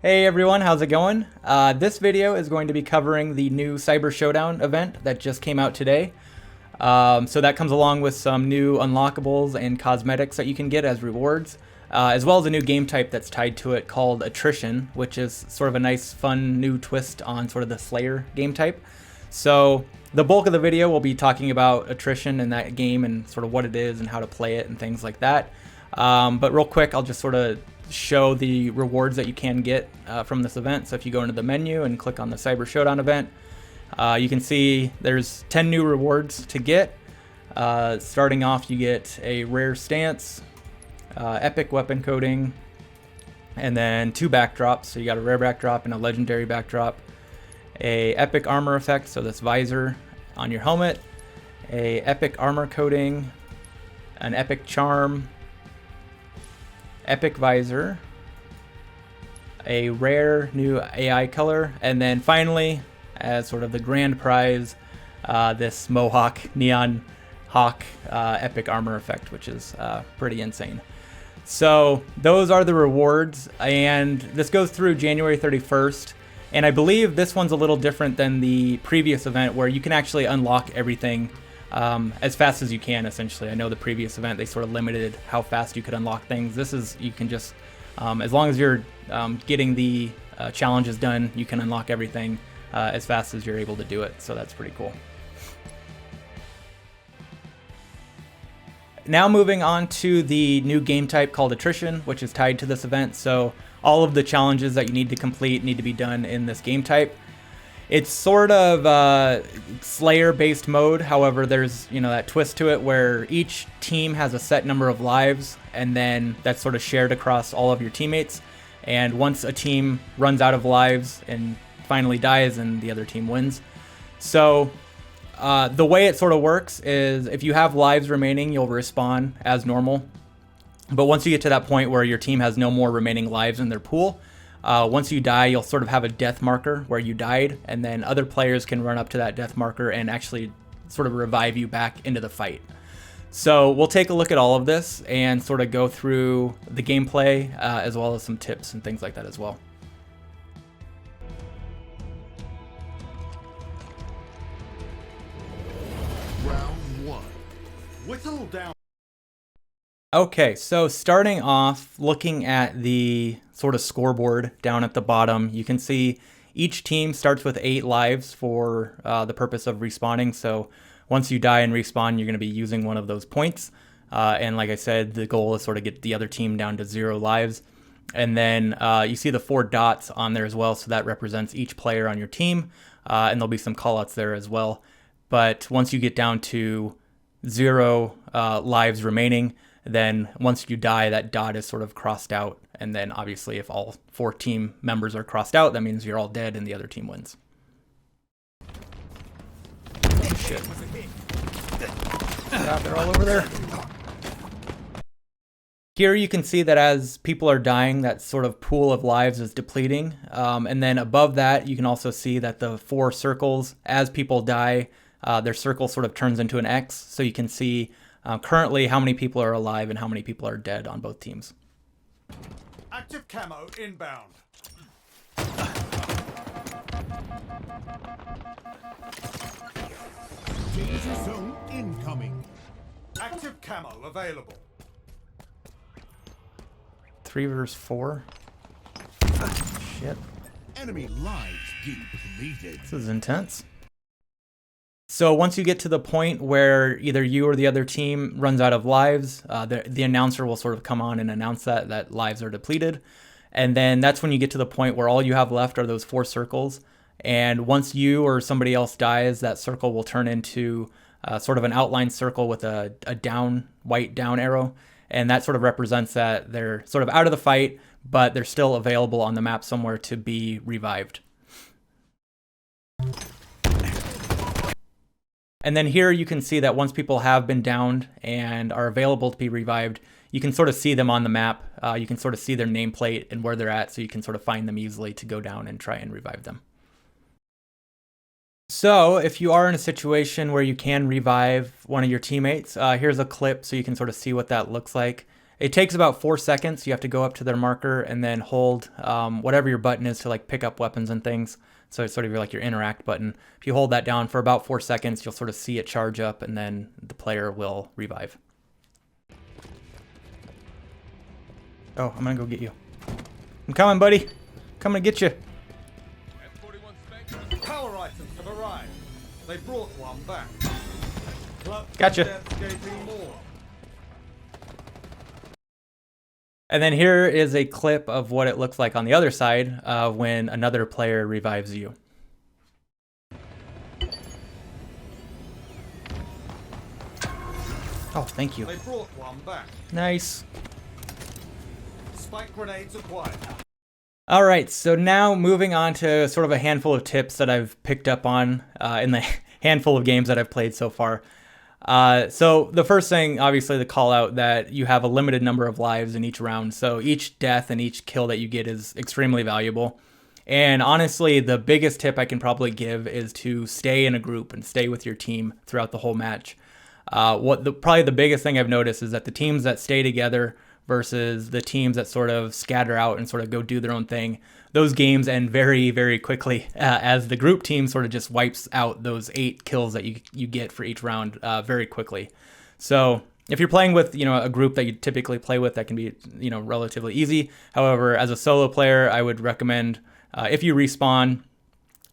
Hey everyone, how's it going? This video is going to be covering the new Cyber Showdown event that just came out today. So that comes along with some new unlockables and cosmetics that you can get as rewards, as well as a new game type that's tied to it called Attrition, which is sort of a nice, fun new twist on sort of the Slayer game type. So the bulk of the video will be talking about Attrition and that game and sort of what it is and how to play it and things like that. But real quick, I'll just sort of show the rewards that you can get from this event. So if you go into the menu and click on the Cyber Showdown event, you can see there's 10 new rewards to get. Starting off, you get a rare stance, epic weapon coding, and then 2 backdrops. So you got a rare backdrop and a legendary backdrop, a epic armor effect, so this visor on your helmet, a epic armor coating, an epic charm, epic visor, a rare new AI color, and then finally, as sort of the grand prize, this Mohawk Neon Hawk epic armor effect, which is pretty insane. So those are the rewards, and this goes through January 31st. And I believe this one's a little different than the previous event where you can actually unlock everything as fast as you can, essentially. I know the previous event, they sort of limited how fast you could unlock things. This is, you can just, as long as you're getting the challenges done, you can unlock everything as fast as you're able to do it. So that's pretty cool. Now moving on to the new game type called Attrition, which is tied to this event. So all of the challenges that you need to complete need to be done in this game type. It's sort of Slayer-based mode. However, there's that twist to it where each team has a set number of lives, and then that's sort of shared across all of your teammates. And once a team runs out of lives and finally dies, and the other team wins. So the way it sort of works is if you have lives remaining, you'll respawn as normal. But once you get to that point where your team has no more remaining lives in their pool, once you die, you'll sort of have a death marker where you died, and then other players can run up to that death marker and actually sort of revive you back into the fight. So we'll take a look at all of this and sort of go through the gameplay as well as some tips and things like that as well. Round 1. Whittle down. Okay, so starting off, looking at the sort of scoreboard down at the bottom, you can see each team starts with 8 lives for the purpose of respawning. So once you die and respawn, you're going to be using one of those points. And like I said, the goal is sort of get the other team down to 0 lives. And then you see the 4 dots on there as well, so that represents each player on your team. And there'll be some callouts there as well. But once you get down to 0 lives remaining, then once you die, that dot is sort of crossed out. And then obviously if all 4 team members are crossed out, that means you're all dead and the other team wins. Oh, shit. God, they're all over there. Here you can see that as people are dying, that sort of pool of lives is depleting. And then above that, you can also see that the 4 circles, as people die, their circle sort of turns into an X. So you can see currently how many people are alive and how many people are dead on both teams. Active camo inbound. Danger zone incoming. Active camo available. 3 versus 4. Shit. Enemy lives depleted. This is intense. So once you get to the point where either you or the other team runs out of lives, the announcer will sort of come on and announce that lives are depleted. And then that's when you get to the point where all you have left are those 4 circles. And once you or somebody else dies, that circle will turn into sort of an outline circle with a white down arrow. And that sort of represents that they're sort of out of the fight, but they're still available on the map somewhere to be revived. And then here you can see that once people have been downed and are available to be revived, you can sort of see them on the map. You can sort of see their nameplate and where they're at, so you can sort of find them easily to go down and try and revive them. So if you are in a situation where you can revive one of your teammates, here's a clip so you can sort of see what that looks like. It takes about 4 seconds. You have to go up to their marker and then hold whatever your button is to like pick up weapons and things. So it's sort of like your interact button. If you hold that down for about 4 seconds, you'll sort of see it charge up and then the player will revive. Oh, I'm gonna go get you. I'm coming, buddy. Coming to get you. Power items have arrived. They brought one back. Gotcha. More. And then here is a clip of what it looks like on the other side when another player revives you. Oh, thank you. They brought one back. Nice. Spike grenades acquired. All right, so now moving on to sort of a handful of tips that I've picked up on in the handful of games that I've played so far. So the first thing, obviously, the call out that you have a limited number of lives in each round. So each death and each kill that you get is extremely valuable. And honestly, the biggest tip I can probably give is to stay in a group and stay with your team throughout the whole match. Probably the biggest thing I've noticed is that the teams that stay together versus the teams that sort of scatter out and sort of go do their own thing, those games end very, very quickly as the group team sort of just wipes out those 8 kills that you get for each round very quickly. So if you're playing with a group that you typically play with, that can be relatively easy. However, as a solo player, I would recommend if you respawn,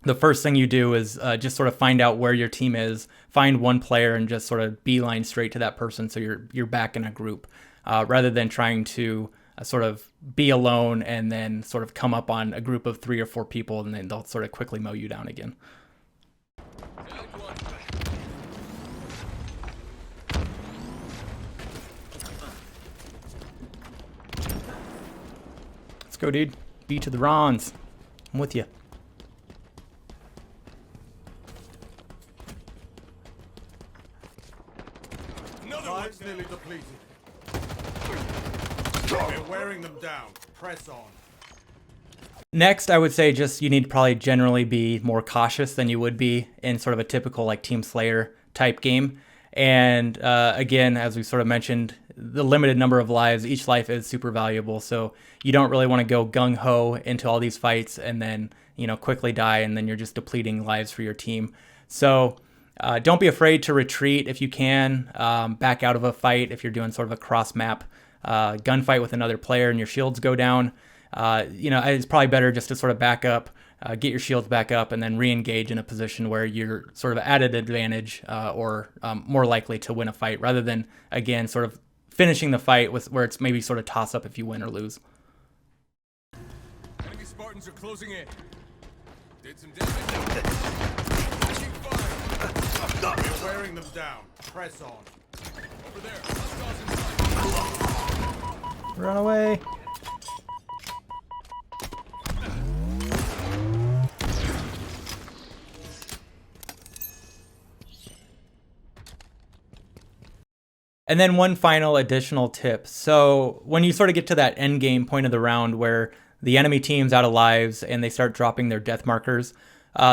the first thing you do is just sort of find out where your team is, find one player and just sort of beeline straight to that person so you're back in a group. Rather than trying to sort of be alone and then sort of come up on a group of 3 or 4 people and then they'll sort of quickly mow you down again. Let's go, dude. B to the Rons. I'm with you. Lives nearly depleted. We're wearing them down. Press on. Next, I would say just you need to probably generally be more cautious than you would be in sort of a typical like Team Slayer type game. And again, as we sort of mentioned, the limited number of lives, each life is super valuable. So you don't really want to go gung-ho into all these fights and then, quickly die and then you're just depleting lives for your team. So don't be afraid to retreat if you can, back out of a fight if you're doing sort of a cross-map gunfight with another player and your shields go down. It's probably better just to sort of back up, get your shields back up, and then re-engage in a position where you're sort of at an advantage or more likely to win a fight, rather than, again, sort of finishing the fight where it's maybe sort of toss-up if you win or lose. Enemy Spartans are closing in. Did some damage. We're wearing them down. Press on. Over there. Hostiles inside. Run away. And then one final additional tip. So when you sort of get to that end game point of the round where the enemy team's out of lives and they start dropping their death markers,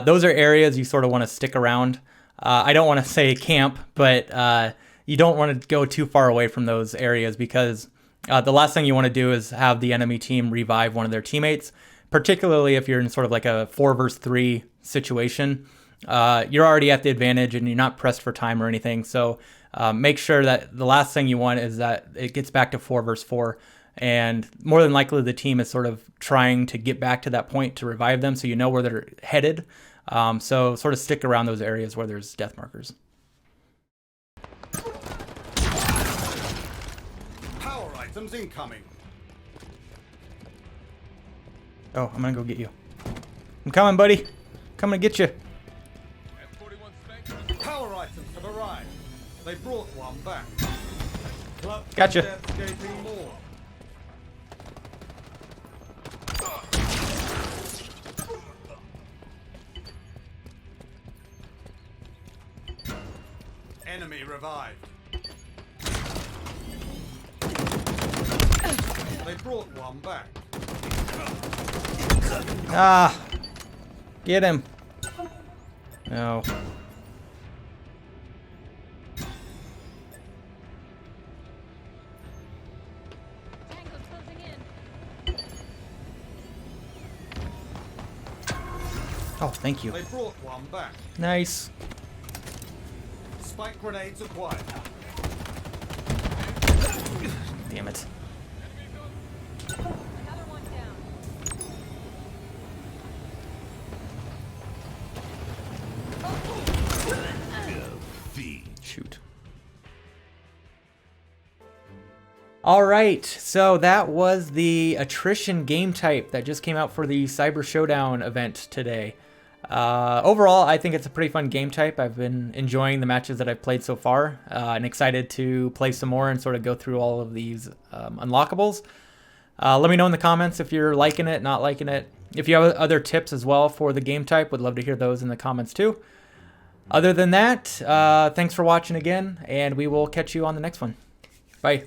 those are areas you sort of want to stick around. I don't want to say camp, but you don't want to go too far away from those areas because the last thing you want to do is have the enemy team revive one of their teammates, particularly if you're in sort of like a 4 versus 3 situation. You're already at the advantage and you're not pressed for time or anything. So make sure that the last thing you want is that it gets back to 4 versus 4. And more than likely, the team is sort of trying to get back to that point to revive them so you know where they're headed. So sort of stick around those areas where there's death markers. Power items incoming. Oh, I'm going to go get you. I'm coming, buddy. Coming to get you. Power items have arrived. They brought one back. Gotcha. More. Enemy revived. They brought one back. Ah, get him. No. Oh, thank you. They brought one back. Nice. Spike grenades acquired. Damn it. Another one down. Shoot. All right, so that was the Attrition game type that just came out for the Cyber Showdown event today. Overall, I think it's a pretty fun game type. I've been enjoying the matches that I've played so far, and excited to play some more and sort of go through all of these unlockables. Let me know in the comments if you're liking it, not liking it. If you have other tips as well for the game type, would love to hear those in the comments too. Other than that, thanks for watching again, and we will catch you on the next one. Bye.